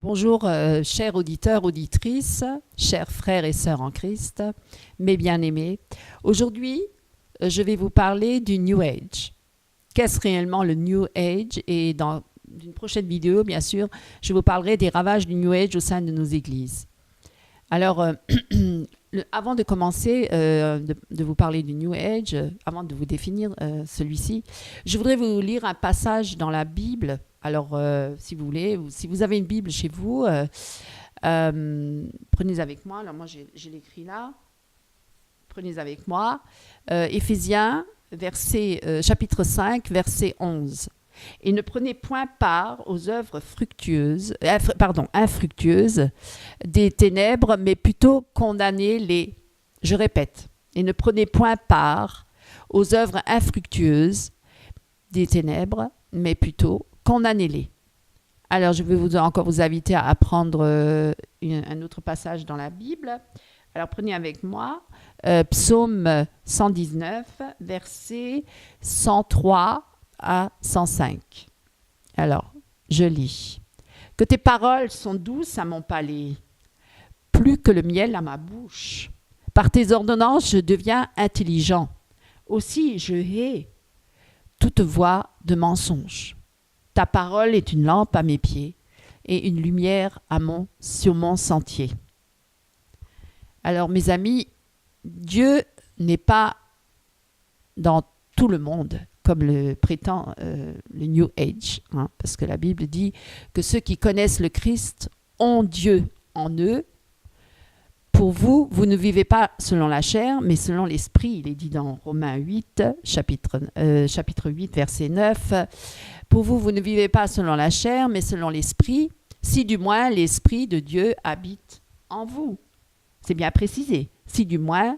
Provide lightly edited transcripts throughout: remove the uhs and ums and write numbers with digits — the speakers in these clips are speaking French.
Bonjour, chers auditeurs, auditrices, chers frères et sœurs en Christ, mes bien-aimés. Aujourd'hui, je vais vous parler du New Age. Qu'est-ce réellement le New Age? Et dans une prochaine vidéo, bien sûr, je vous parlerai des ravages du New Age au sein de nos églises. Alors, avant de commencer de vous parler du New Age, avant de vous définir celui-ci, je voudrais vous lire un passage dans la Bible. Alors, si vous voulez, si vous avez une Bible chez vous, prenez avec moi. Alors, moi, j'ai l'écrit là. Prenez avec moi. Éphésiens, chapitre 5, verset 11. « Et ne prenez point part aux œuvres infructueuses des ténèbres, mais plutôt condamnez-les. » Je répète. « Et ne prenez point part aux œuvres infructueuses des ténèbres, mais plutôt condamnez-les. » Alors, je vais encore vous inviter à prendre un autre passage dans la Bible. Alors, prenez avec moi Psaume 119, versets 103 à 105. Alors, je lis. « Que tes paroles sont douces à mon palais, plus que le miel à ma bouche. Par tes ordonnances, je deviens intelligent. Aussi, je hais toute voix de mensonge. Ta parole est une lampe à mes pieds et une lumière sur mon sentier. » Alors, mes amis, Dieu n'est pas dans tout le monde, comme le prétend le New Age, parce que la Bible dit que ceux qui connaissent le Christ ont Dieu en eux. Pour vous, vous ne vivez pas selon la chair, mais selon l'esprit. Il est dit dans Romains 8, chapitre 8, verset 9. Pour vous, vous ne vivez pas selon la chair, mais selon l'esprit, si du moins l'esprit de Dieu habite en vous. C'est bien précisé. Si du moins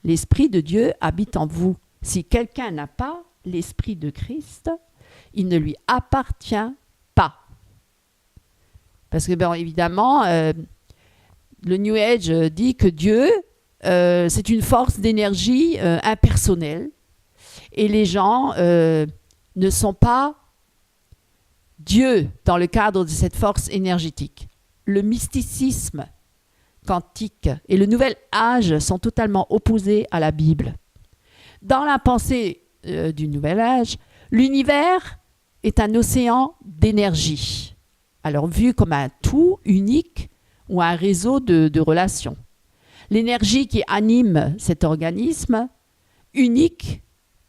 l'esprit de Dieu habite en vous. Si quelqu'un n'a pas l'esprit de Christ, il ne lui appartient pas. Parce que, bien évidemment, le New Age dit que Dieu, c'est une force d'énergie impersonnelle. Et les gens ne sont pas Dieu dans le cadre de cette force énergétique. Le mysticisme quantique et le nouvel âge sont totalement opposés à la Bible. Dans la pensée du nouvel âge, l'univers est un océan d'énergie. Alors vu comme un tout unique ou un réseau de relations. L'énergie qui anime cet organisme unique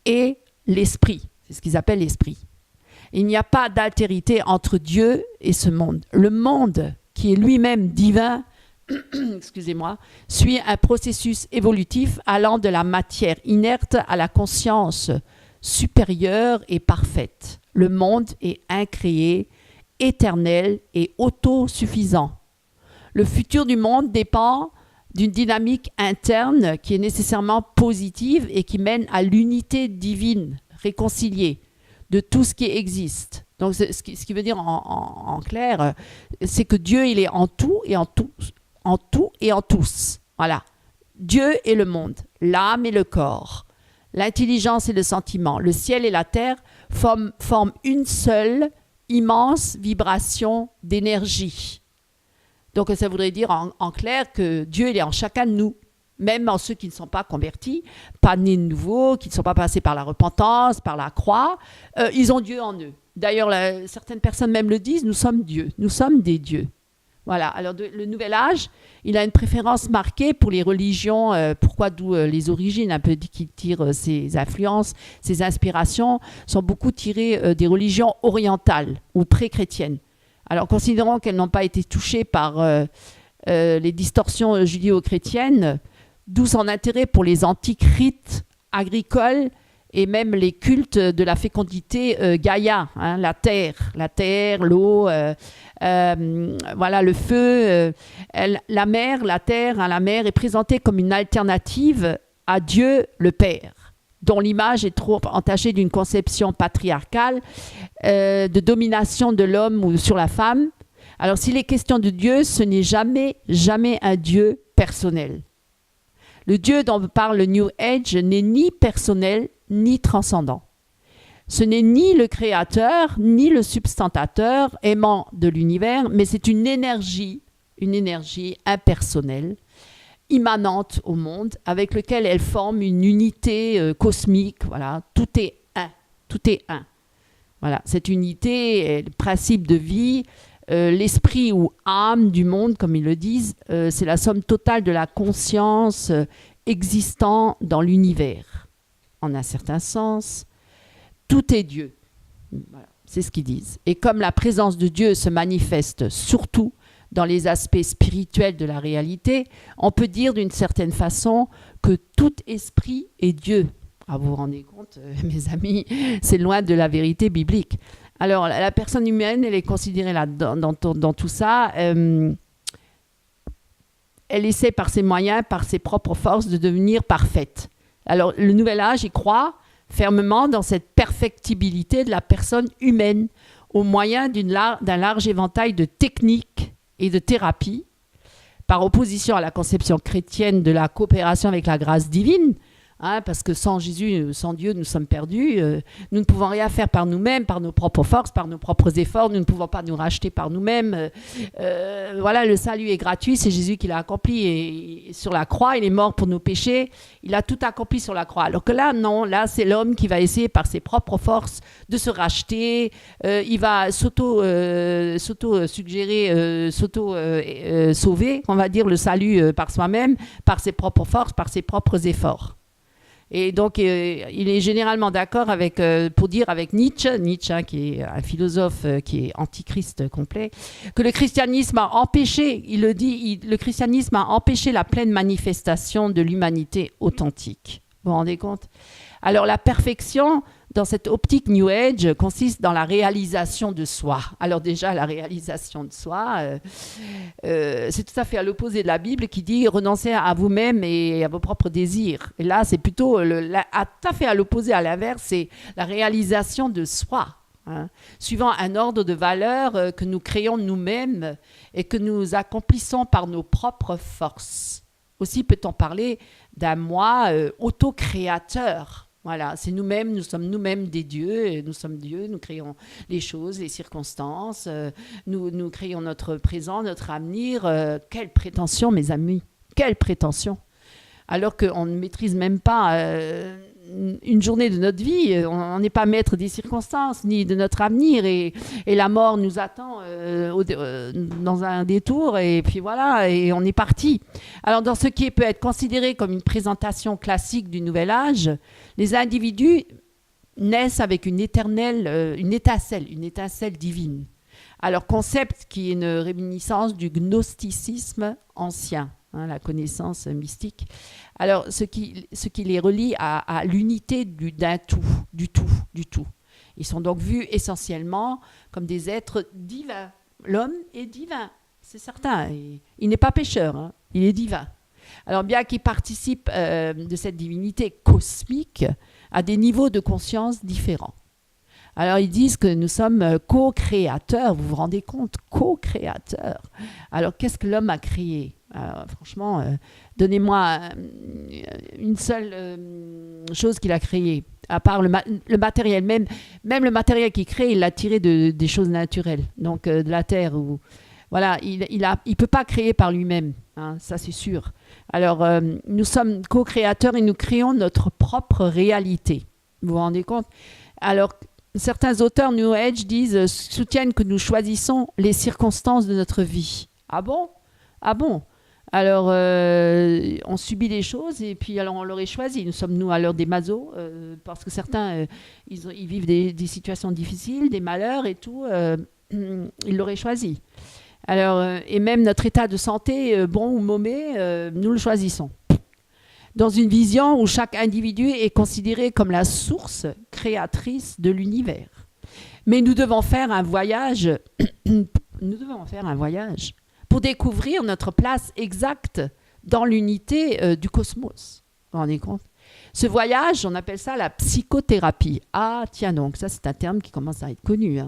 est l'esprit. C'est ce qu'ils appellent l'esprit. Il n'y a pas d'altérité entre Dieu et ce monde. Le monde, qui est lui-même divin, excusez-moi, suit un processus évolutif allant de la matière inerte à la conscience supérieure et parfaite. Le monde est incréé, éternel et autosuffisant. Le futur du monde dépend d'une dynamique interne qui est nécessairement positive et qui mène à l'unité divine, réconciliée de tout ce qui existe. Donc, ce qui veut dire en clair, c'est que Dieu, il est en tout et en tous. Voilà. Dieu est le monde, l'âme et le corps, l'intelligence et le sentiment, le ciel et la terre forment une seule immense vibration d'énergie. Donc ça voudrait dire en clair que Dieu il est en chacun de nous, même en ceux qui ne sont pas convertis, pas nés de nouveau, qui ne sont pas passés par la repentance, par la croix, ils ont Dieu en eux. D'ailleurs, certaines personnes même le disent, nous sommes Dieu, nous sommes des dieux. Voilà, alors le nouvel âge, il a une préférence marquée pour les religions, d'où les origines, un peu qui tirent ses influences, ses inspirations, sont beaucoup tirées des religions orientales ou pré-chrétiennes. Alors, considérant qu'elles n'ont pas été touchées par les distorsions judéo-chrétiennes, d'où son intérêt pour les antiques rites agricoles et même les cultes de la fécondité Gaïa, la terre, l'eau, voilà, le feu, la mer, la terre, la mer est présentée comme une alternative à Dieu le Père, dont l'image est trop entachée d'une conception patriarcale de domination de l'homme ou sur la femme. Alors, s'il est question de Dieu, ce n'est jamais un Dieu personnel. Le Dieu dont parle le New Age n'est ni personnel ni transcendant. Ce n'est ni le créateur, ni le substantateur aimant de l'univers, mais c'est une énergie impersonnelle, immanente au monde, avec laquelle elle forme une unité cosmique. Voilà, tout est un. Tout est un. Voilà, cette unité est le principe de vie, l'esprit ou âme du monde, comme ils le disent, c'est la somme totale de la conscience existant dans l'univers. En un certain sens, tout est Dieu. Voilà, c'est ce qu'ils disent. Et comme la présence de Dieu se manifeste surtout dans les aspects spirituels de la réalité, on peut dire d'une certaine façon que tout esprit est Dieu. Ah, vous vous rendez compte, mes amis, c'est loin de la vérité biblique. Alors, la personne humaine, elle est considérée là, dans tout ça. Elle essaie par ses moyens, par ses propres forces, de devenir parfaite. Alors, le nouvel âge, il croit fermement dans cette perfectibilité de la personne humaine au moyen d'un large éventail de techniques et de thérapies, par opposition à la conception chrétienne de la coopération avec la grâce divine, parce que sans Jésus, sans Dieu, nous sommes perdus. Nous ne pouvons rien faire par nous-mêmes, par nos propres forces, par nos propres efforts. Nous ne pouvons pas nous racheter par nous-mêmes. Voilà, le salut est gratuit, c'est Jésus qui l'a accompli. Et sur la croix, il est mort pour nos péchés. Il a tout accompli sur la croix. Alors que là, non, là, c'est l'homme qui va essayer par ses propres forces de se racheter. Il va s'auto-suggérer, s'auto-sauver, on va dire, le salut par soi-même, par ses propres forces, par ses propres efforts. Et donc, il est généralement d'accord avec, pour dire avec Nietzsche, qui est un philosophe qui est antichrist complet, que le christianisme a empêché, il le dit, le christianisme a empêché la pleine manifestation de l'humanité authentique. Vous vous rendez compte ? Alors, la perfection, dans cette optique New Age, consiste dans la réalisation de soi. Alors déjà, la réalisation de soi, c'est tout à fait à l'opposé de la Bible qui dit « renoncez à vous-même et à vos propres désirs ». Et là, c'est plutôt tout à fait à l'opposé, à l'inverse, c'est la réalisation de soi, suivant un ordre de valeurs que nous créons nous-mêmes et que nous accomplissons par nos propres forces. Aussi peut-on parler d'un moi auto-créateur. Voilà, c'est nous-mêmes, nous sommes nous-mêmes des dieux, et nous sommes Dieu, nous créons les choses, les circonstances, nous créons notre présent, notre avenir. Quelle prétention, mes amis, quelle prétention! Alors qu'on ne maîtrise même pas une journée de notre vie, on n'est pas maître des circonstances, ni de notre avenir, et la mort nous attend dans un détour, et puis voilà, et on est parti. Alors dans ce qui peut être considéré comme une présentation classique du Nouvel Âge, les individus naissent avec une étincelle divine. Alors concept qui est une réminiscence du gnosticisme ancien, la connaissance mystique. Alors, ce qui les relie à l'unité d'un tout, du tout. Ils sont donc vus essentiellement comme des êtres divins. L'homme est divin, c'est certain. Il n'est pas pécheur, il est divin. Alors, bien qu'il participe de cette divinité cosmique à des niveaux de conscience différents. Alors, ils disent que nous sommes co-créateurs, vous vous rendez compte, co-créateurs. Alors, qu'est-ce que l'homme a créé ? Alors, franchement, donnez-moi une seule chose qu'il a créée, à part le matériel. Même le matériel qu'il crée, il l'a tiré des choses naturelles, donc de la terre. Voilà, il ne peut pas créer par lui-même, ça c'est sûr. Alors, nous sommes co-créateurs et nous créons notre propre réalité. Vous vous rendez compte ? Alors, certains auteurs New Age soutiennent que nous choisissons les circonstances de notre vie. Ah bon ? Alors, on subit les choses et puis alors on l'aurait choisi. Nous sommes, nous, à l'heure des masos, parce que certains, ils vivent des situations difficiles, des malheurs et tout. Ils l'auraient choisi. Alors, et même notre état de santé, bon ou mauvais, nous le choisissons. Dans une vision où chaque individu est considéré comme la source créatrice de l'univers. Mais nous devons faire un voyage. Pour découvrir notre place exacte dans l'unité du cosmos. Vous vous rendez compte ? Ce voyage, on appelle ça la psychothérapie. Ah, tiens donc, ça c'est un terme qui commence à être connu.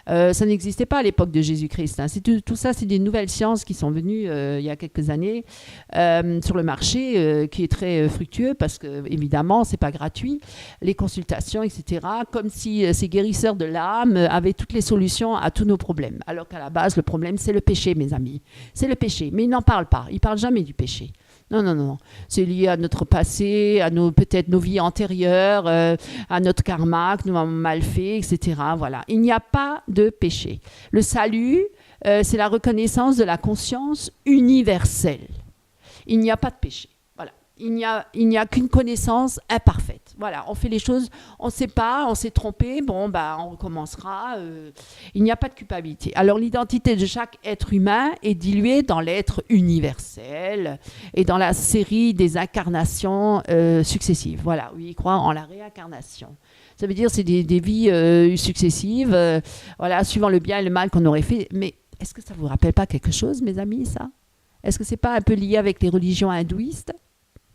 Ça n'existait pas à l'époque de Jésus-Christ. Tout ça, c'est des nouvelles sciences qui sont venues il y a quelques années sur le marché, qui est très fructueux parce que, évidemment, c'est pas gratuit. Les consultations, etc. Comme si ces guérisseurs de l'âme avaient toutes les solutions à tous nos problèmes. Alors qu'à la base, le problème, c'est le péché, mes amis. C'est le péché. Mais ils n'en parlent pas. Ils ne parlent jamais du péché. Non. C'est lié à notre passé, à peut-être nos vies antérieures, à notre karma que nous avons mal fait, etc. Voilà. Il n'y a pas de péché. Le salut, c'est la reconnaissance de la conscience universelle. Il n'y a pas de péché. Voilà. Il n'y a qu'une connaissance imparfaite. Voilà. On fait les choses, on ne sait pas, on s'est trompé, bon, on recommencera. Il n'y a pas de culpabilité. Alors, l'identité de chaque être humain est diluée dans l'être universel et dans la série des incarnations successives. Voilà, oui, il croit en la réincarnation. Ça veut dire que c'est des vies successives, voilà, suivant le bien et le mal qu'on aurait fait. Mais est-ce que ça ne vous rappelle pas quelque chose, mes amis, ça? Est-ce que ce n'est pas un peu lié avec les religions hindouistes?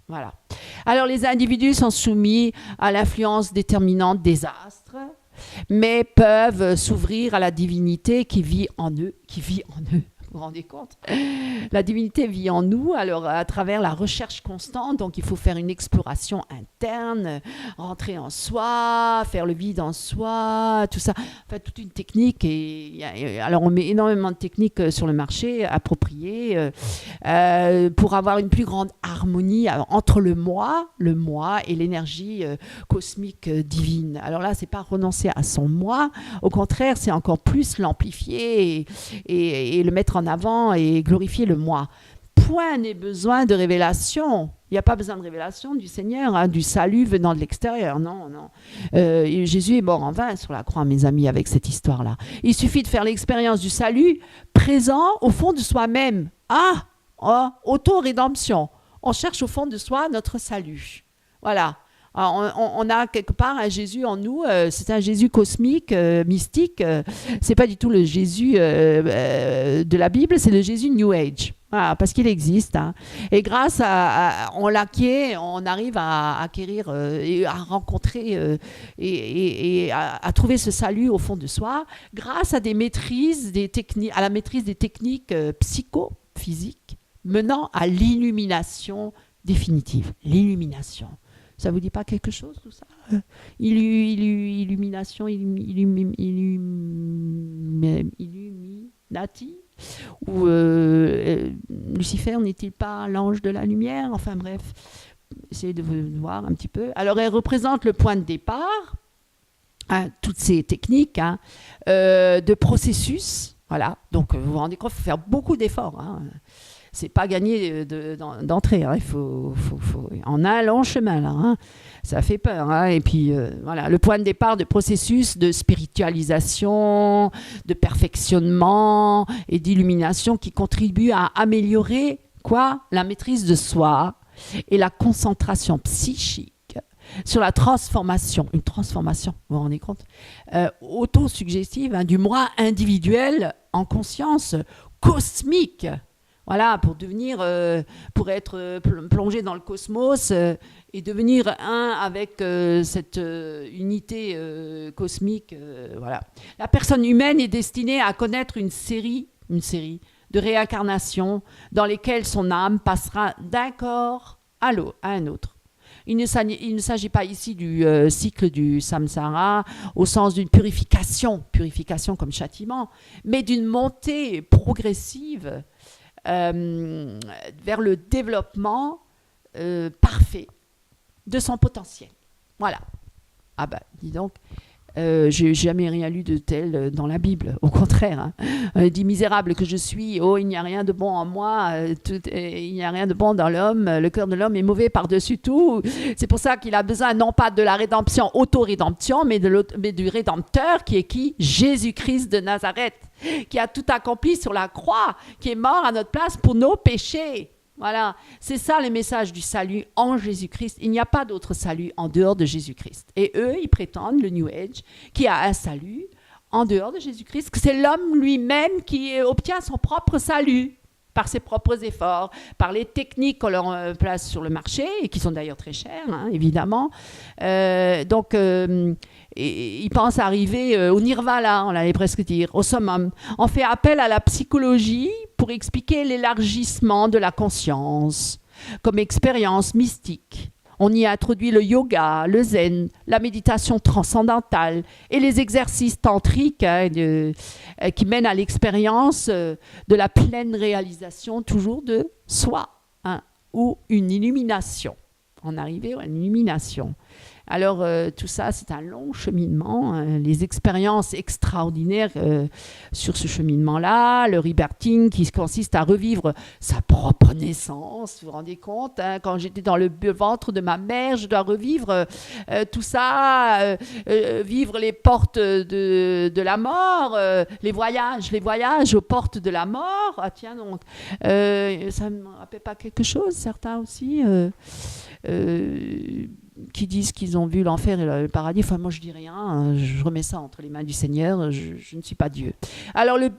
Voilà. Alors, les individus sont soumis à l'influence déterminante des astres, mais peuvent s'ouvrir à la divinité qui vit en eux. Vous vous rendez compte? La divinité vit en nous, alors à travers la recherche constante, donc il faut faire une exploration interne, rentrer en soi, faire le vide en soi, tout ça. Enfin, toute une technique. Alors on met énormément de techniques sur le marché appropriées pour avoir une plus grande harmonie entre le moi et l'énergie cosmique divine. Alors là, c'est pas renoncer à son moi, au contraire, c'est encore plus l'amplifier et le mettre en avant et glorifier le moi. Point n'est besoin de révélation. Il n'y a pas besoin de révélation du Seigneur, du salut venant de l'extérieur. Non. Jésus est mort en vain sur la croix, mes amis, avec cette histoire-là. Il suffit de faire l'expérience du salut présent au fond de soi-même. Auto-rédemption. On cherche au fond de soi notre salut. Voilà. Alors, on a quelque part un Jésus en nous, c'est un Jésus cosmique, mystique, c'est pas du tout le Jésus de la Bible, c'est le Jésus New Age, voilà, parce qu'il existe. Et grâce on l'acquiert, on arrive à acquérir et à rencontrer et à trouver ce salut au fond de soi, grâce à à la maîtrise des techniques psychophysiques menant à l'illumination définitive. L'illumination. Ça vous dit pas quelque chose, tout ça? Illumination, Illuminati? Ou Lucifer n'est-il pas l'ange de la lumière? Enfin bref, essayez de voir un petit peu. Alors, elle représente le point de départ, toutes ces techniques de processus. Voilà, donc vous vous rendez compte, il faut faire beaucoup d'efforts. C'est pas gagné d'entrée. Il faut en un long chemin là. Ça fait peur. Et puis voilà, le point de départ de processus de spiritualisation, de perfectionnement et d'illumination qui contribuent à améliorer la maîtrise de soi et la concentration psychique sur la transformation, une transformation, vous vous rendez compte, auto-suggestive du moi individuel en conscience cosmique. Voilà, pour être plongé dans le cosmos et devenir un avec cette unité cosmique. Voilà. La personne humaine est destinée à connaître une série de réincarnations dans lesquelles son âme passera d'un corps à un autre. Il ne s'agit pas ici du cycle du samsara au sens d'une purification comme châtiment, mais d'une montée progressive vers le développement parfait de son potentiel. Voilà. Dis donc, j'ai jamais rien lu de tel dans la Bible. Au contraire, dit misérable que je suis, il n'y a rien de bon en moi, il n'y a rien de bon dans l'homme, le cœur de l'homme est mauvais par-dessus tout. C'est pour ça qu'il a besoin non pas de la rédemption, auto-rédemption, mais du Rédempteur qui est qui? Jésus-Christ de Nazareth, qui a tout accompli sur la croix, qui est mort à notre place pour nos péchés. Voilà, c'est ça le message du salut en Jésus-Christ. Il n'y a pas d'autre salut en dehors de Jésus-Christ. Et eux, ils prétendent, le New Age, qu'il y a un salut en dehors de Jésus-Christ, que c'est l'homme lui-même qui obtient son propre salut. par ses propres efforts, par les techniques qu'on leur place sur le marché, et qui sont d'ailleurs très chères, hein, évidemment. Donc, ils pensent arriver au nirvana, on allait presque dire, au summum. On fait appel à la psychologie pour expliquer l'élargissement de la conscience comme expérience mystique. On y a introduit le yoga, le zen, la méditation transcendantale et les exercices tantriques qui mènent à l'expérience de la pleine réalisation toujours de soi, hein, ou une illumination. En arriver à une illumination. Alors, tout ça, c'est un long cheminement. Les expériences extraordinaires sur ce cheminement-là, le rebirthing qui consiste à revivre sa propre naissance. Vous vous rendez compte, hein, quand j'étais dans le ventre de ma mère, je dois revivre tout ça, vivre les portes de la mort, les voyages aux portes de la mort. Ah tiens, donc, ça ne me rappelle pas quelque chose, certains aussi qui disent qu'ils ont vu l'enfer et le paradis. Enfin, moi, je dis rien. Hein, je remets ça entre les mains du Seigneur. Je ne suis pas Dieu. Alors, le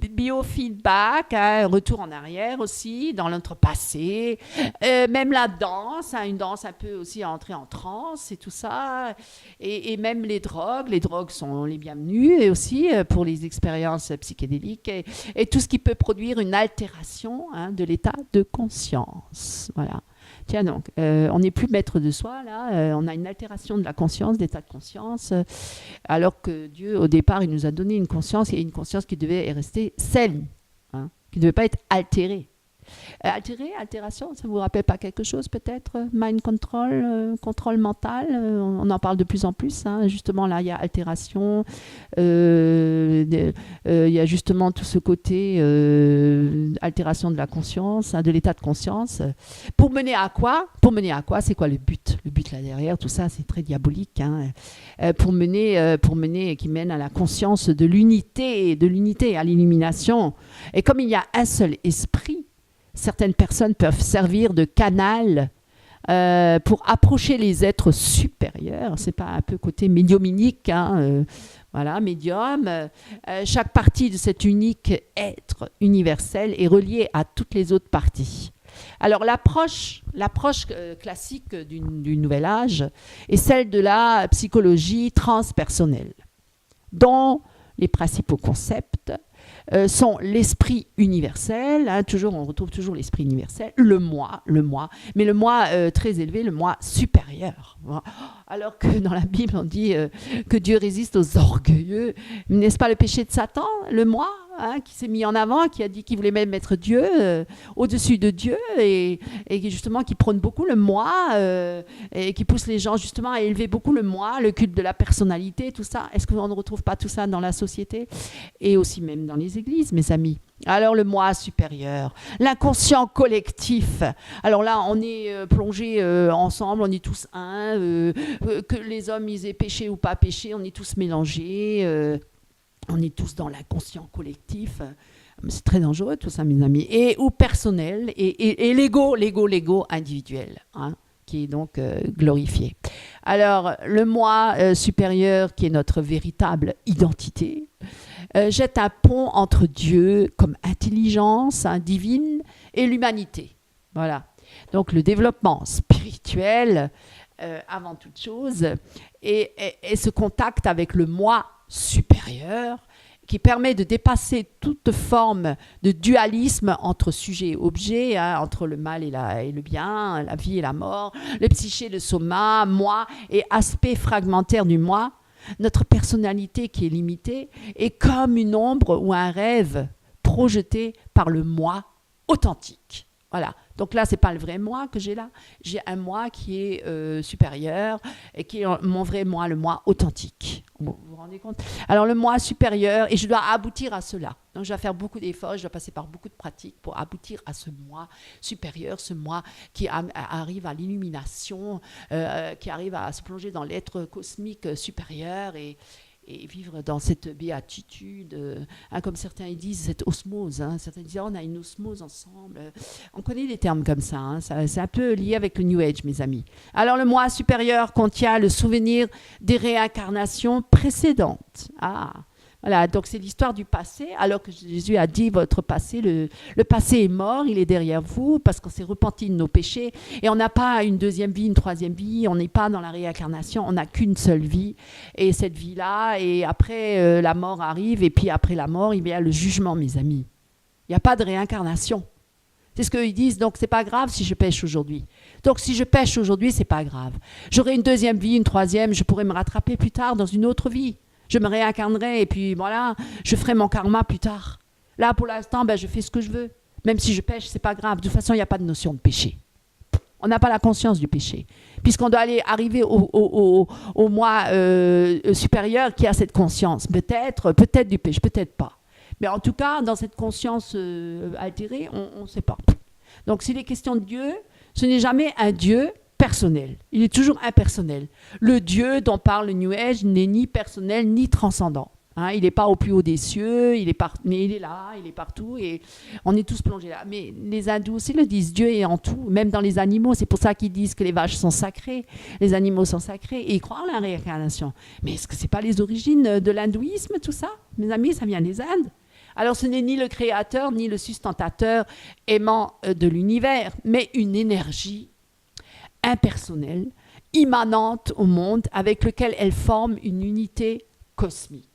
biofeedback, hein, retour en arrière aussi, dans notre passé. Même la danse, hein, une danse un peu aussi à entrer en transe et tout ça. Et même les drogues. Les drogues sont les bienvenues et aussi pour les expériences psychédéliques et tout ce qui peut produire une altération, hein, de l'état de conscience. Voilà. Tiens donc, on n'est plus maître de soi, là, on a une altération de la conscience, d'état de conscience, alors que Dieu, au départ, il nous a donné une conscience, et une conscience qui devait rester saine, hein, qui ne devait pas être altérée. Altération, ça ne vous rappelle pas quelque chose peut-être? Mind control, contrôle mental, on en parle de plus en plus, hein. Justement là il y a altération, il y a justement tout ce côté altération de la conscience, hein, de l'état de conscience. Pour mener à quoi? C'est quoi le but? Le but là derrière, tout ça c'est très diabolique, hein. Pour mener, qui mène à la conscience de l'unité, à l'illumination. Et comme il y a un seul esprit, certaines personnes peuvent servir de canal pour approcher les êtres supérieurs. C'est pas un peu côté médiumnique, hein, voilà, médium. Chaque partie de cet unique être universel est reliée à toutes les autres parties. Alors l'approche classique du nouvel âge est celle de la psychologie transpersonnelle, dont les principaux concepts sont l'esprit universel, hein, on retrouve toujours l'esprit universel, le moi, mais le moi très élevé, le moi supérieur. Alors que dans la Bible, on dit que Dieu résiste aux orgueilleux. N'est-ce pas le péché de Satan, le moi, hein, qui s'est mis en avant, qui a dit qu'il voulait même être Dieu, au-dessus de Dieu, et justement qui prône beaucoup le moi, et qui pousse les gens justement à élever beaucoup le moi, le culte de la personnalité, tout ça. Est-ce qu'on ne retrouve pas tout ça dans la société? Et aussi même dans les églises, mes amis. Alors le moi supérieur, l'inconscient collectif. Alors là, on est plongés ensemble, on est tous un, que les hommes ils aient péché ou pas péché, on est tous mélangés, on est tous dans l'inconscient collectif. C'est très dangereux tout ça, mes amis. Et ou personnel, et l'ego individuel, hein, qui est donc glorifié. Alors le moi supérieur, qui est notre véritable identité, jette un pont entre Dieu comme intelligence, hein, divine et l'humanité. Voilà. Donc le développement spirituel, avant toute chose, et ce contact avec le moi supérieur qui permet de dépasser toute forme de dualisme entre sujet et objet, hein, entre le mal et le bien, la vie et la mort, le psyché, le soma, moi et aspect fragmentaire du moi. Notre personnalité qui est limitée est comme une ombre ou un rêve projeté par le moi authentique. Voilà. Donc là, ce n'est pas le vrai moi que j'ai là. J'ai un moi qui est supérieur et qui est mon vrai moi, le moi authentique. Vous vous rendez compte? Alors le moi supérieur, et je dois aboutir à cela. Donc je dois faire beaucoup d'efforts, je dois passer par beaucoup de pratiques pour aboutir à ce moi supérieur, ce moi qui arrive à l'illumination, qui arrive à se plonger dans l'être cosmique supérieur et vivre dans cette béatitude, hein, comme certains disent, cette osmose. Hein, certains disent, on a une osmose ensemble. On connaît des termes comme ça, hein, c'est un peu lié avec le New Age, mes amis. Alors le moi supérieur contient le souvenir des réincarnations précédentes. Ah, Voilà, donc c'est l'histoire du passé, alors que Jésus a dit, votre passé, le passé est mort, il est derrière vous, parce qu'on s'est repenti de nos péchés, et on n'a pas une deuxième vie, une troisième vie, on n'est pas dans la réincarnation, on n'a qu'une seule vie, et cette vie-là, et après la mort arrive, et puis après la mort, il y a le jugement, mes amis. Il n'y a pas de réincarnation. C'est ce qu'ils disent, donc c'est pas grave si je pêche aujourd'hui. Donc si je pêche aujourd'hui, c'est pas grave. J'aurai une deuxième vie, une troisième, je pourrai me rattraper plus tard dans une autre vie. Je me réincarnerai et puis voilà, je ferai mon karma plus tard. Là, pour l'instant, je fais ce que je veux. Même si je pêche, c'est pas grave. De toute façon, il n'y a pas de notion de péché. On n'a pas la conscience du péché. Puisqu'on doit arriver au moi supérieur qui a cette conscience. Peut-être du péché, peut-être pas. Mais en tout cas, dans cette conscience altérée, on ne sait pas. Donc, s'il est question de Dieu, ce n'est jamais un Dieu personnel. Il est toujours impersonnel. Le Dieu dont parle le New Age n'est ni personnel ni transcendant. Il n'est pas au plus haut des cieux, mais il est là, il est partout et on est tous plongés là. Mais les hindous aussi le disent, Dieu est en tout, même dans les animaux. C'est pour ça qu'ils disent que les vaches sont sacrées, les animaux sont sacrés et ils croient en la réincarnation. Mais est-ce que ce n'est pas les origines de l'hindouisme, tout ça? Mes amis, ça vient des Indes. Alors ce n'est ni le créateur ni le sustentateur aimant de l'univers, mais une énergie impersonnelle, immanente au monde, avec lequel elle forme une unité cosmique.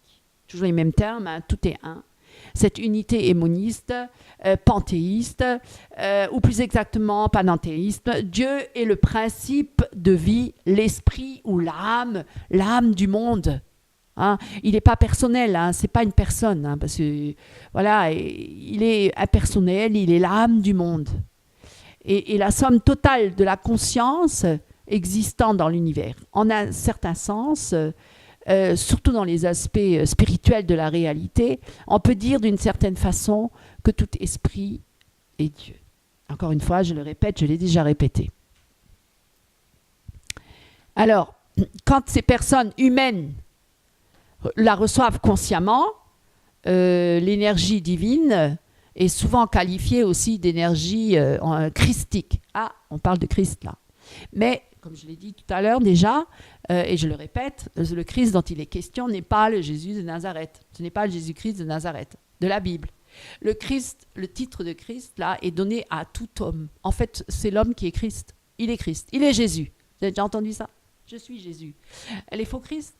Toujours les mêmes termes, tout est un. Cette unité est moniste, panthéiste, ou plus exactement panenthéiste. Dieu est le principe de vie, l'esprit ou l'âme du monde. Il n'est pas personnel, ce n'est pas une personne, parce que voilà, il est impersonnel, il est l'âme du monde. Et la somme totale de la conscience existant dans l'univers. En un certain sens, surtout dans les aspects spirituels de la réalité, on peut dire d'une certaine façon que tout esprit est Dieu. Encore une fois, je le répète, je l'ai déjà répété. Alors, quand ces personnes humaines la reçoivent consciemment, l'énergie divine est souvent qualifiée aussi d'énergie christique. On parle de Christ là. Mais, comme je l'ai dit tout à l'heure déjà, et je le répète, le Christ dont il est question n'est pas le Jésus de Nazareth. Ce n'est pas le Jésus-Christ de Nazareth, de la Bible. Le Christ, le titre de Christ là, est donné à tout homme. En fait, c'est l'homme qui est Christ. Il est Christ. Il est Jésus. Vous avez déjà entendu ça? Je suis Jésus. Les faux Christ.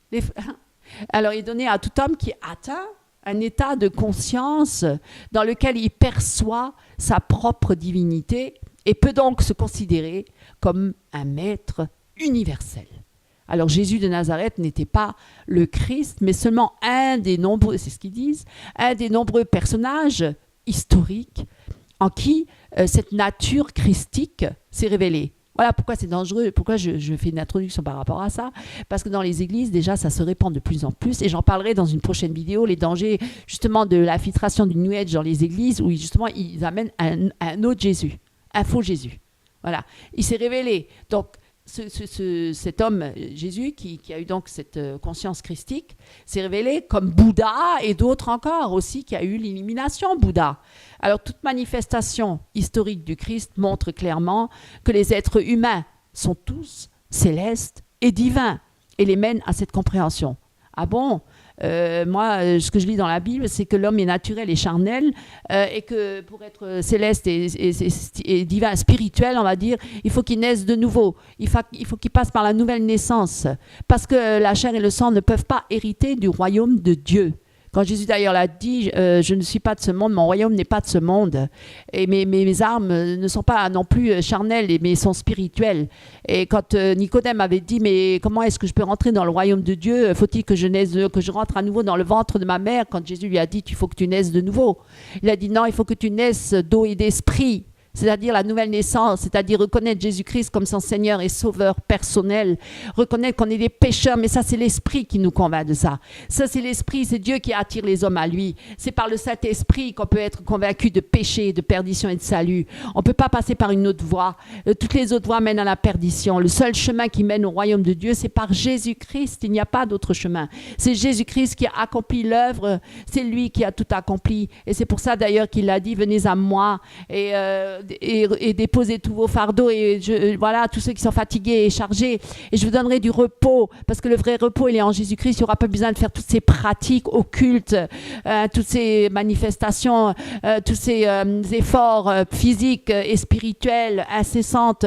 Alors, il est donné à tout homme qui atteint un état de conscience dans lequel il perçoit sa propre divinité et peut donc se considérer comme un maître universel. Alors Jésus de Nazareth n'était pas le Christ, mais seulement un des nombreux, c'est ce qu'ils disent, un des nombreux personnages historiques en qui cette nature christique s'est révélée. Voilà pourquoi c'est dangereux, pourquoi je fais une introduction par rapport à ça. Parce que dans les églises, déjà, ça se répand de plus en plus. Et j'en parlerai dans une prochaine vidéo, les dangers justement de l'infiltration du New Age dans les églises, où justement, ils amènent un autre Jésus, un faux Jésus. Voilà, il s'est révélé. Donc, cet homme, Jésus, qui a eu donc cette conscience christique, s'est révélé comme Bouddha et d'autres encore aussi qui a eu l'illumination Bouddha. Alors toute manifestation historique du Christ montre clairement que les êtres humains sont tous célestes et divins et les mène à cette compréhension. Ah bon? Moi, ce que je lis dans la Bible, c'est que l'homme est naturel et charnel et que pour être céleste et divin, spirituel, on va dire, il faut qu'il naisse de nouveau. Il faut qu'il passe par la nouvelle naissance. Parce que la chair et le sang ne peuvent pas hériter du royaume de Dieu. Quand Jésus d'ailleurs l'a dit, je ne suis pas de ce monde, mon royaume n'est pas de ce monde. Et mes armes ne sont pas non plus charnelles, mais sont spirituelles. Et quand Nicodème avait dit, mais comment est-ce que je peux rentrer dans le royaume de Dieu? Faut-il que je rentre à nouveau dans le ventre de ma mère? Quand Jésus lui a dit, il faut que tu naisses de nouveau. Il a dit, non, il faut que tu naisses d'eau et d'esprit. C'est-à-dire la nouvelle naissance, c'est-à-dire reconnaître Jésus-Christ comme son Seigneur et Sauveur personnel, reconnaître qu'on est des pécheurs, mais ça c'est l'Esprit qui nous convainc de ça. Ça c'est l'Esprit, c'est Dieu qui attire les hommes à lui. C'est par le Saint-Esprit qu'on peut être convaincu de péché, de perdition et de salut. On ne peut pas passer par une autre voie. Toutes les autres voies mènent à la perdition. Le seul chemin qui mène au royaume de Dieu, c'est par Jésus-Christ. Il n'y a pas d'autre chemin. C'est Jésus-Christ qui a accompli l'œuvre. C'est lui qui a tout accompli. Et c'est pour ça d'ailleurs qu'il a dit, venez à moi et et déposez tous vos fardeaux et voilà, tous ceux qui sont fatigués et chargés, et je vous donnerai du repos, parce que le vrai repos, il est en Jésus-Christ. Il n'y aura pas besoin de faire toutes ces pratiques occultes, toutes ces manifestations, tous ces efforts physiques et spirituels incessantes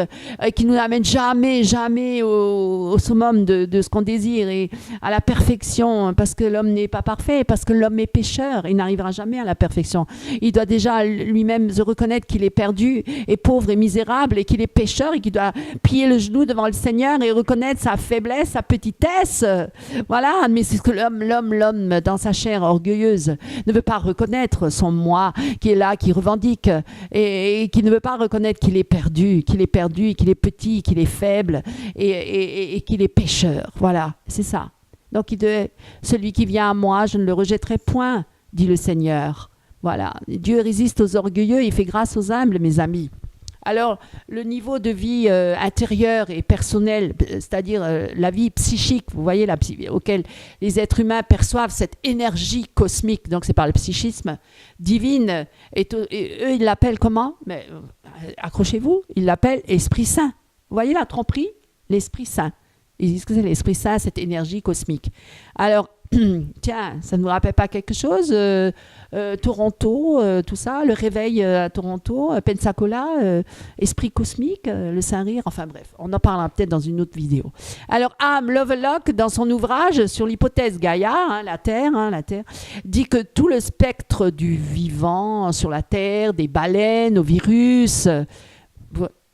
qui nous n'amènent jamais au summum de ce qu'on désire et à la perfection, parce que l'homme n'est pas parfait, parce que l'homme est pécheur. Il n'arrivera jamais à la perfection. Il doit déjà lui-même se reconnaître qu'il est perdu et pauvre et misérable et qu'il est pécheur et qu'il doit plier le genou devant le Seigneur et reconnaître sa faiblesse, sa petitesse. Voilà, mais c'est ce que l'homme dans sa chair orgueilleuse ne veut pas reconnaître, son moi qui est là, qui revendique et qui ne veut pas reconnaître qu'il est perdu, qu'il est petit, qu'il est faible et qu'il est pécheur. Voilà, c'est ça. Donc celui qui vient à moi, je ne le rejetterai point, dit le Seigneur. Voilà, Dieu résiste aux orgueilleux, il fait grâce aux humbles, mes amis. Alors, le niveau de vie intérieure et personnelle, c'est-à-dire la vie psychique, vous voyez, auquel les êtres humains perçoivent cette énergie cosmique, donc c'est par le psychisme, divine, et eux, ils l'appellent comment? Mais, accrochez-vous, ils l'appellent Esprit Saint. Vous voyez la tromperie? L'Esprit Saint. Ils disent que c'est l'Esprit Saint, cette énergie cosmique. Alors, tiens, ça ne vous rappelle pas quelque chose? Toronto, tout ça, le réveil à Toronto, Pensacola, Esprit cosmique, le Saint-Rire, enfin bref, on en parlera peut-être dans une autre vidéo. Alors, Lovelock, dans son ouvrage sur l'hypothèse Gaïa, la Terre, dit que tout le spectre du vivant sur la Terre, des baleines aux virus,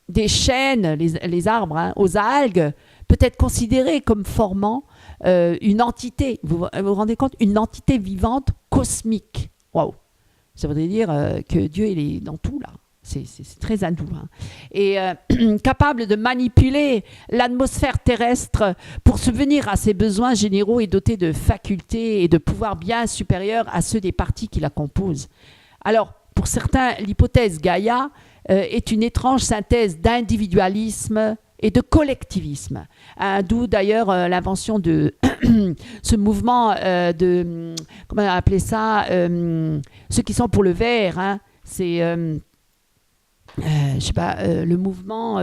des chênes, les arbres, aux algues, peut être considéré comme formant une entité, vous vous rendez compte, une entité vivante cosmique. Waouh! Ça voudrait dire que Dieu, il est dans tout, là. C'est très hindou. Hein. Et capable de manipuler l'atmosphère terrestre pour subvenir à ses besoins généraux et doté de facultés et de pouvoirs bien supérieurs à ceux des parties qui la composent. Alors, pour certains, l'hypothèse Gaïa est une étrange synthèse d'individualisme et de collectivisme. D'où d'ailleurs l'invention de ce mouvement de, comment on a appelé ça, ceux qui sont pour le vert, hein, c'est, je sais pas, le mouvement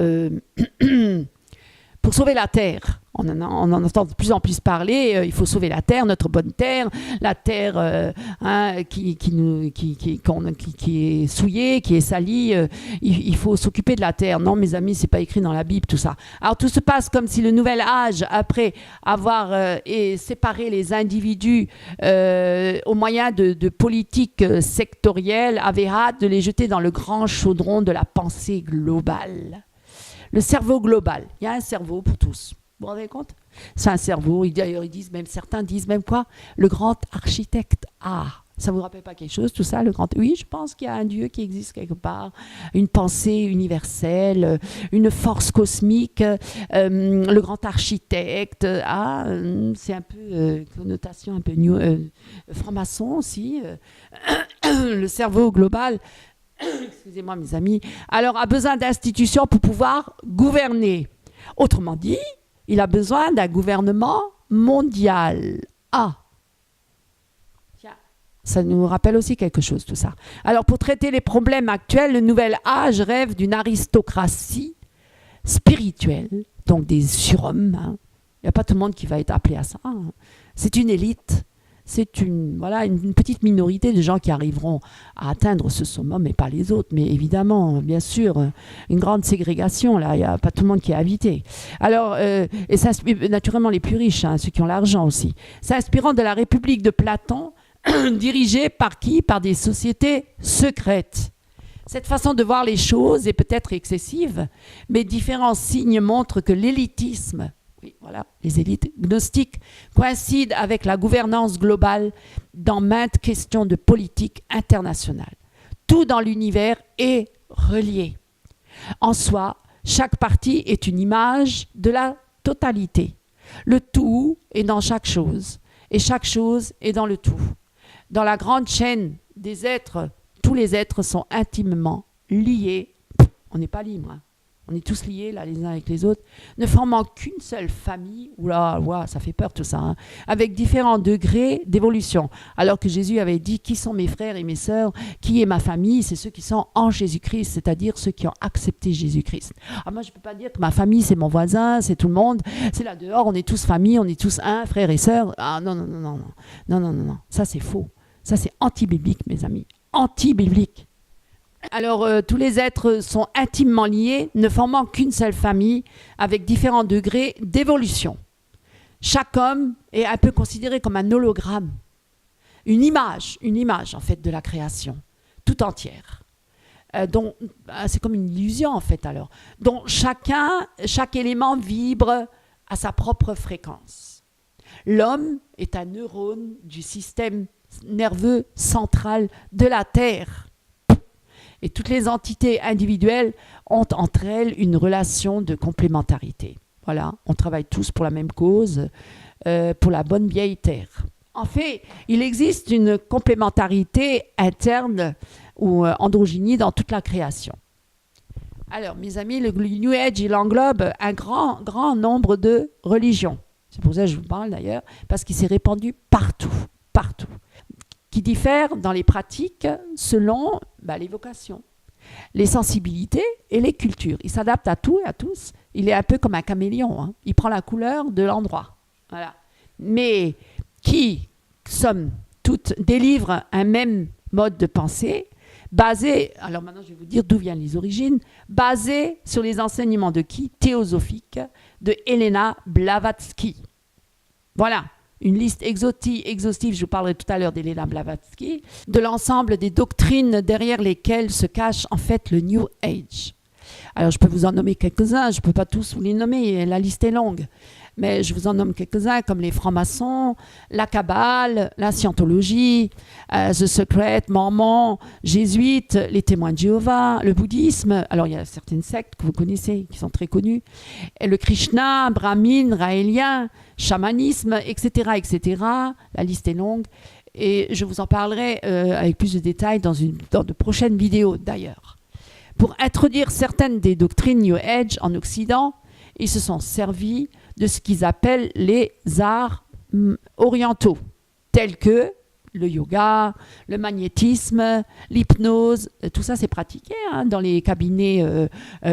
pour sauver la Terre. On en entend de plus en plus parler. Il faut sauver la Terre, notre bonne Terre, la Terre qui est souillée, qui est salie. Il faut s'occuper de la Terre. Non, mes amis, c'est pas écrit dans la Bible, tout ça. Alors tout se passe comme si le nouvel âge, après avoir séparé les individus au moyen de politiques sectorielles, avait hâte de les jeter dans le grand chaudron de la pensée globale. Le cerveau global. Il y a un cerveau pour tous. Vous vous rendez compte? C'est un cerveau. D'ailleurs, certains disent même quoi? Le grand architecte. Ah, ça ne vous rappelle pas quelque chose, tout ça? Oui, je pense qu'il y a un Dieu qui existe quelque part, une pensée universelle, une force cosmique, le grand architecte. Ah, c'est un peu connotation un peu franc-maçon aussi. Le cerveau global. Excusez-moi, mes amis. Alors, a besoin d'institutions pour pouvoir gouverner. Autrement dit, il a besoin d'un gouvernement mondial. Ah, tiens, ça nous rappelle aussi quelque chose, tout ça. Alors, pour traiter les problèmes actuels, le nouvel âge rêve d'une aristocratie spirituelle, donc des surhommes. Hein. Il n'y a pas tout le monde qui va être appelé à ça. Hein. C'est une élite. C'est une petite minorité de gens qui arriveront à atteindre ce summum, mais pas les autres. Mais évidemment, bien sûr, une grande ségrégation, là, il n'y a pas tout le monde qui est invité. Alors, et ça, naturellement les plus riches, hein, ceux qui ont l'argent aussi. S'inspirant de la République de Platon, dirigée par qui? Par des sociétés secrètes. Cette façon de voir les choses est peut-être excessive, mais différents signes montrent que l'élitisme, oui, voilà, les élites gnostiques coïncident avec la gouvernance globale dans maintes questions de politique internationale. Tout dans l'univers est relié. En soi, chaque partie est une image de la totalité. Le tout est dans chaque chose, et chaque chose est dans le tout. Dans la grande chaîne des êtres, tous les êtres sont intimement liés. On n'est pas libre, hein. On est tous liés là, les uns avec les autres, ne formant qu'une seule famille. Oula, ouah, ça fait peur tout ça, hein, avec différents degrés d'évolution. Alors que Jésus avait dit, qui sont mes frères et mes sœurs, qui est ma famille? C'est ceux qui sont en Jésus-Christ, c'est-à-dire ceux qui ont accepté Jésus-Christ. Ah, moi, je ne peux pas dire que ma famille, c'est mon voisin, c'est tout le monde, c'est là dehors, on est tous famille, on est tous un, frères et sœurs. Ah non, non, non, non, non, non, non, non, non. Ça c'est faux. Ça c'est anti-biblique, mes amis. Anti-biblique. Alors, tous les êtres sont intimement liés, ne formant qu'une seule famille, avec différents degrés d'évolution. Chaque homme est un peu considéré comme un hologramme, une image en fait de la création, tout entière. C'est comme une illusion en fait alors, dont chaque élément vibre à sa propre fréquence. L'homme est un neurone du système nerveux central de la Terre. Et toutes les entités individuelles ont entre elles une relation de complémentarité. Voilà, on travaille tous pour la même cause, pour la bonne vieille Terre. En fait, il existe une complémentarité interne ou androgynie dans toute la création. Alors, mes amis, le New Age, il englobe un grand nombre de religions. C'est pour ça que je vous parle d'ailleurs, parce qu'il s'est répandu partout, qui diffèrent dans les pratiques selon les vocations, les sensibilités et les cultures. Il s'adapte à tout et à tous. Il est un peu comme un caméléon, hein. Il prend la couleur de l'endroit. Voilà. Mais qui, somme toute, délivrent un même mode de pensée, basé, alors maintenant je vais vous dire d'où viennent les origines, basé sur les enseignements de qui? Théosophiques de Helena Blavatsky. Voilà, une liste exhaustive, je vous parlerai tout à l'heure d'Helena Blavatsky, de l'ensemble des doctrines derrière lesquelles se cache en fait le New Age. Alors je peux vous en nommer quelques-uns, je ne peux pas tous vous les nommer, la liste est longue. Mais je vous en nomme quelques-uns comme les francs-maçons, la Kabbale, la Scientologie, The Secret, Mormon, Jésuites, les témoins de Jéhovah, le bouddhisme. Alors il y a certaines sectes que vous connaissez, qui sont très connues. Et le Krishna, Brahmin, Raélien, chamanisme, etc., etc. La liste est longue. Et je vous en parlerai avec plus de détails dans de prochaines vidéos d'ailleurs. Pour introduire certaines des doctrines New Age en Occident, ils se sont servis de ce qu'ils appellent les arts orientaux, tels que le yoga, le magnétisme, l'hypnose. Tout ça, c'est pratiqué dans les cabinets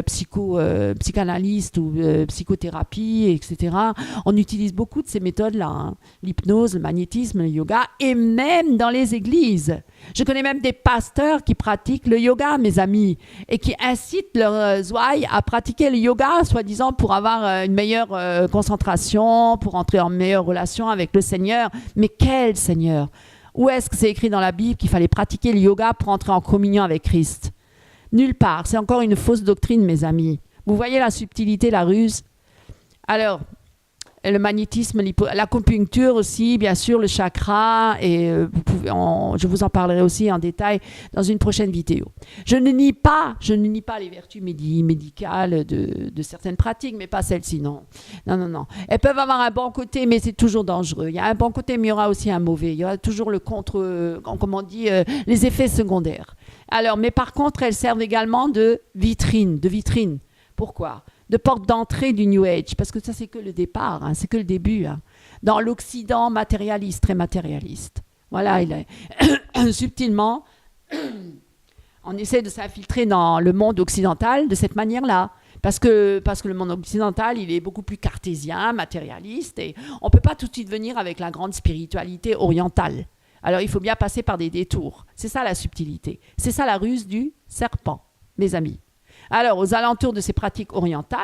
psychanalystes ou psychothérapie, etc. On utilise beaucoup de ces méthodes-là, l'hypnose, le magnétisme, le yoga, et même dans les églises. Je connais même des pasteurs qui pratiquent le yoga, mes amis, et qui incitent leurs ouailles à pratiquer le yoga, soi-disant pour avoir une meilleure concentration, pour entrer en meilleure relation avec le Seigneur. Mais quel Seigneur? Où est-ce que c'est écrit dans la Bible qu'il fallait pratiquer le yoga pour entrer en communion avec Christ? Nulle part. C'est encore une fausse doctrine, mes amis. Vous voyez la subtilité, la ruse? Alors, le magnétisme, l'acupuncture aussi, bien sûr, le chakra, et je vous en parlerai aussi en détail dans une prochaine vidéo. Je ne nie pas les vertus médicales de certaines pratiques, mais pas celles-ci, non. Non. Elles peuvent avoir un bon côté, mais c'est toujours dangereux. Il y a un bon côté, mais il y aura aussi un mauvais. Il y aura toujours les effets secondaires. Alors, mais par contre, elles servent également de vitrine. Pourquoi? De porte d'entrée du New Age, parce que ça, c'est que le départ, c'est que le début. Dans l'Occident matérialiste, très matérialiste. Voilà, subtilement, on essaie de s'infiltrer dans le monde occidental de cette manière-là. Parce que le monde occidental, il est beaucoup plus cartésien, matérialiste, et on ne peut pas tout de suite venir avec la grande spiritualité orientale. Alors, il faut bien passer par des détours. C'est ça la subtilité. C'est ça la ruse du serpent, mes amis. Alors, aux alentours de ces pratiques orientales,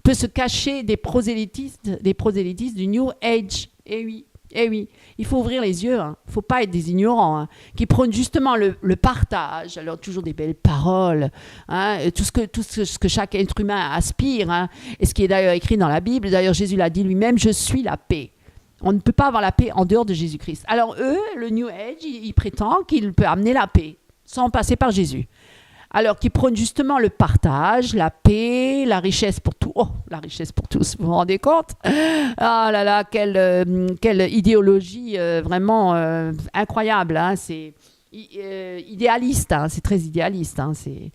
peut se cacher des prosélytistes du New Age. Eh oui, il faut ouvrir les yeux, il ne faut pas être des ignorants, qui prônent justement le partage, alors toujours des belles paroles, tout ce que chaque être humain aspire, et ce qui est d'ailleurs écrit dans la Bible. D'ailleurs, Jésus l'a dit lui-même, je suis la paix. On ne peut pas avoir la paix en dehors de Jésus-Christ. Alors eux, le New Age, il prétend qu'il peut amener la paix, sans passer par Jésus. Alors, qui prône justement le partage, la paix, la richesse pour tous. Oh, la richesse pour tous, vous vous rendez compte? Ah là là, quelle idéologie vraiment incroyable. idéaliste, hein, c'est très idéaliste, hein, c'est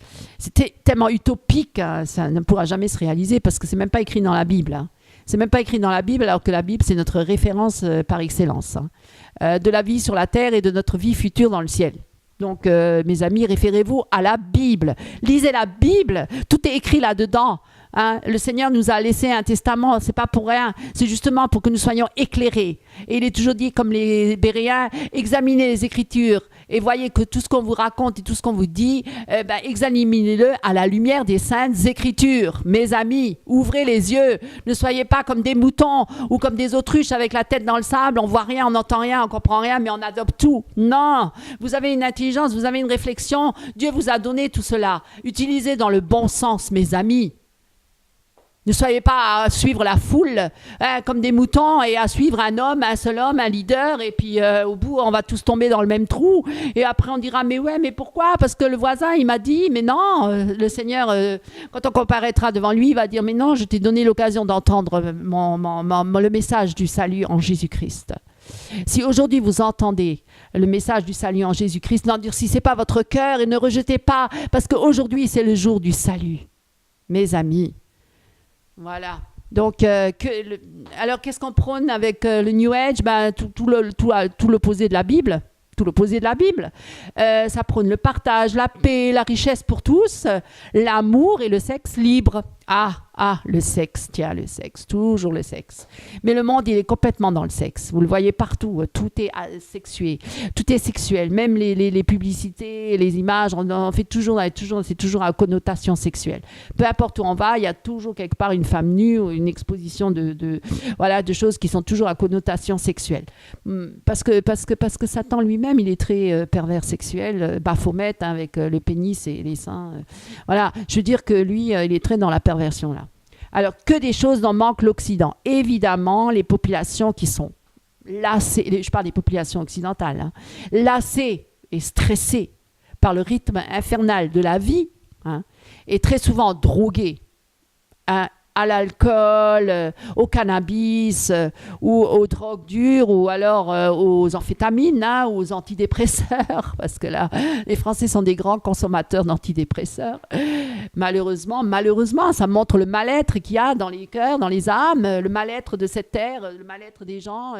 tellement utopique, hein, ça ne pourra jamais se réaliser parce que c'est même pas écrit dans la Bible. Hein. C'est même pas écrit dans la Bible, alors que la Bible, c'est notre référence par excellence, hein, de la vie sur la terre et de notre vie future dans le ciel. Donc, mes amis, référez-vous à la Bible. Lisez la Bible, tout est écrit là-dedans. Hein. Le Seigneur nous a laissé un testament, c'est pas pour rien, c'est justement pour que nous soyons éclairés. Et il est toujours dit, comme les Béréens, examinez les Écritures et voyez que tout ce qu'on vous raconte et tout ce qu'on vous dit, examinez-le à la lumière des saintes Écritures. Mes amis, ouvrez les yeux, ne soyez pas comme des moutons ou comme des autruches avec la tête dans le sable, on voit rien, on n'entend rien, on comprend rien, mais on adopte tout. Non, vous avez une intelligence, vous avez une réflexion, Dieu vous a donné tout cela. Utilisez dans le bon sens, mes amis. Ne soyez pas à suivre la foule hein, comme des moutons et à suivre un homme, un seul homme, un leader et puis au bout on va tous tomber dans le même trou et après on dira mais ouais mais pourquoi? Parce que le voisin il m'a dit mais non le Seigneur quand on comparaîtra devant lui il va dire mais non je t'ai donné l'occasion d'entendre le message du salut en Jésus-Christ. Si aujourd'hui vous entendez le message du salut en Jésus-Christ, n'endurcissez pas votre cœur et ne rejetez pas parce qu'aujourd'hui c'est le jour du salut mes amis. Voilà. Donc, alors qu'est-ce qu'on prône avec le New Age? Tout l'opposé de la Bible. Tout l'opposé de la Bible. Ça prône le partage, la paix, la richesse pour tous, l'amour et le sexe libre. Le sexe, tiens, le sexe, toujours le sexe. Mais le monde, il est complètement dans le sexe. Vous le voyez partout, tout est sexué, tout est sexuel. Même les publicités, les images, on fait c'est toujours à connotation sexuelle. Peu importe où on va, il y a toujours quelque part une femme nue ou une exposition de choses qui sont toujours à connotation sexuelle. Parce que Satan lui-même, il est très pervers sexuel, Baphomet, hein, avec le pénis et les seins. Voilà, je veux dire que lui, il est très dans la perversion là. Alors, que des choses dont manque l'Occident. Évidemment, les populations qui sont lassées, je parle des populations occidentales, hein, lassées et stressées par le rythme infernal de la vie, hein, et très souvent droguées à l'alcool, au cannabis ou aux drogues dures ou alors aux amphétamines hein, ou aux antidépresseurs parce que là, les Français sont des grands consommateurs d'antidépresseurs. Malheureusement, ça montre le mal-être qu'il y a dans les cœurs, dans les âmes, le mal-être de cette terre, le mal-être des gens.